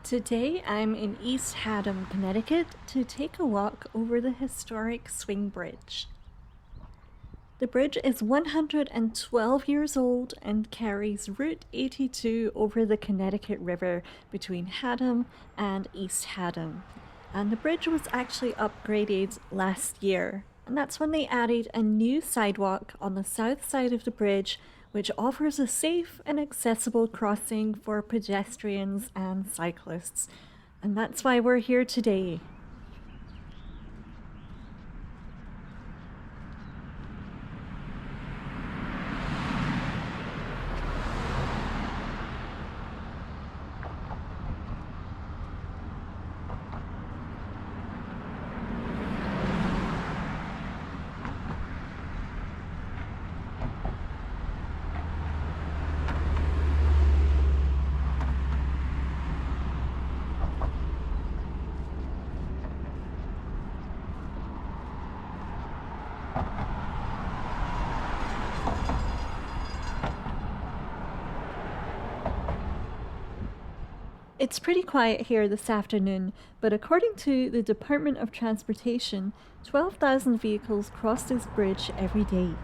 Today I'm in East Haddam, Connecticut to take a walk over the historic Swing Bridge. The bridge is 112 years old and carries Route 82 over the Connecticut River between Haddam and East Haddam. And the bridge was actually upgraded last year, and that's when they added a new sidewalk on the south side of the bridge, which offers a safe and accessible crossing for pedestrians and cyclists. And that's why we're here today. It's pretty quiet here this afternoon, but according to the Department of Transportation, 12,000 vehicles cross this bridge every day.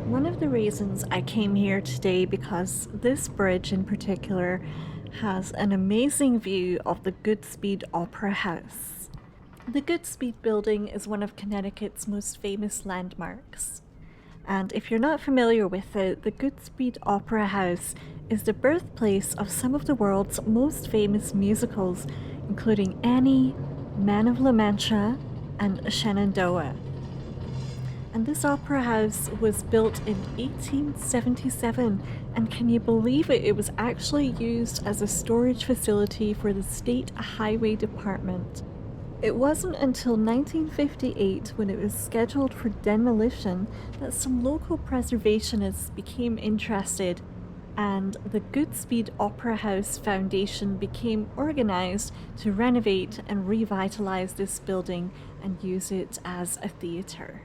One of the reasons I came here today because this bridge in particular has an amazing view of the Goodspeed Opera House. The Goodspeed building is one of Connecticut's most famous landmarks. And if you're not familiar with it, the Goodspeed Opera House is the birthplace of some of the world's most famous musicals, including Annie, Man of La Mancha, and Shenandoah. And this opera house was built in 1877, and can you believe it? It was actually used as a storage facility for the State Highway Department. It wasn't until 1958, when it was scheduled for demolition, that some local preservationists became interested, and the Goodspeed Opera House Foundation became organized to renovate and revitalize this building and use it as a theater.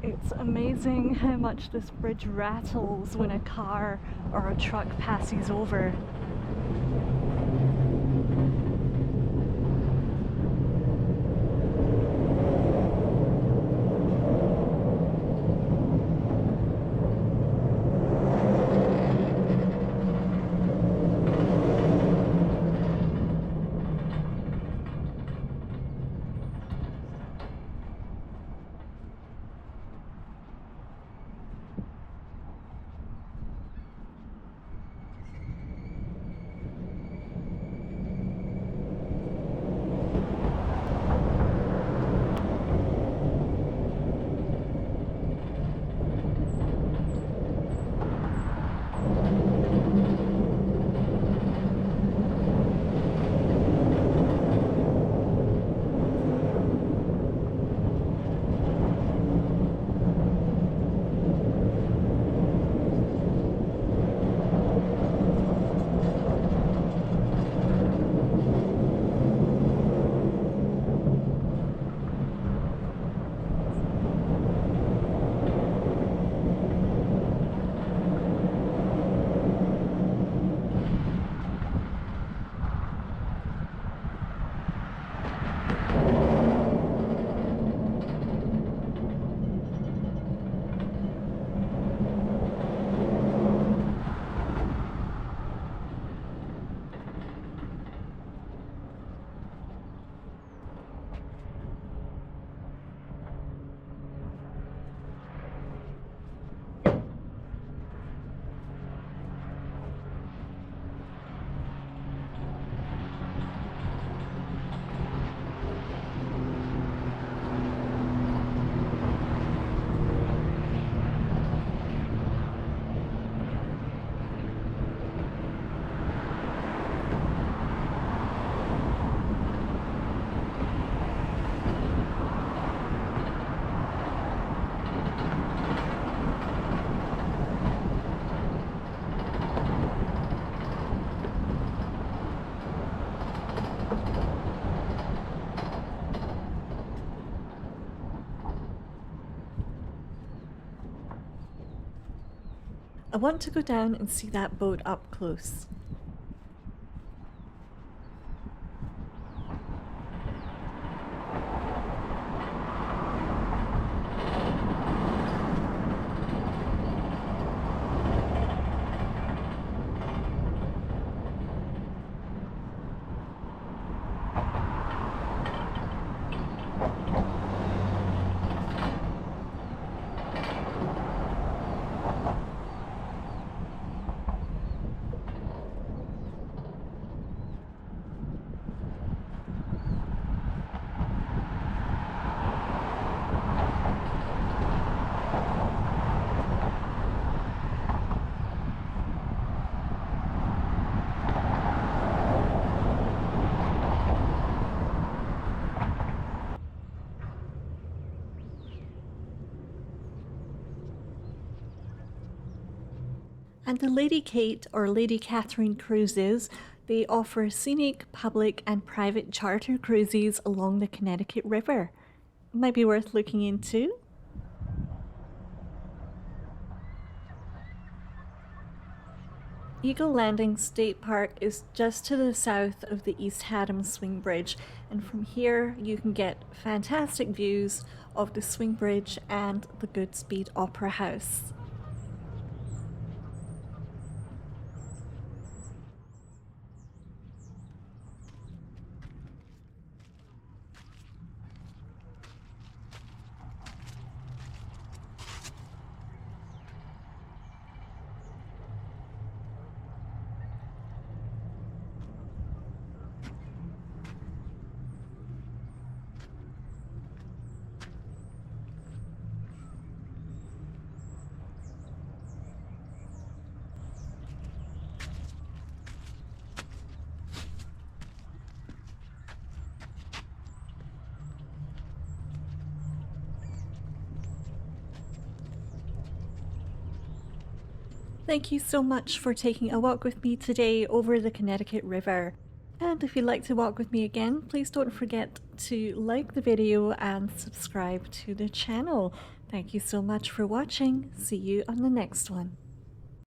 It's amazing how much this bridge rattles when a car or a truck passes over. I want to go down and see that boat up close. And the Lady Kate or Lady Catherine cruises, they offer scenic, public, and private charter cruises along the Connecticut River. Might be worth looking into. Eagle Landing State Park is just to the south of the East Haddam Swing Bridge, and from here you can get fantastic views of the Swing Bridge and the Goodspeed Opera House. Thank you so much for taking a walk with me today over the Connecticut River. And if you'd like to walk with me again, please don't forget to like the video and subscribe to the channel. Thank you so much for watching. See you on the next one.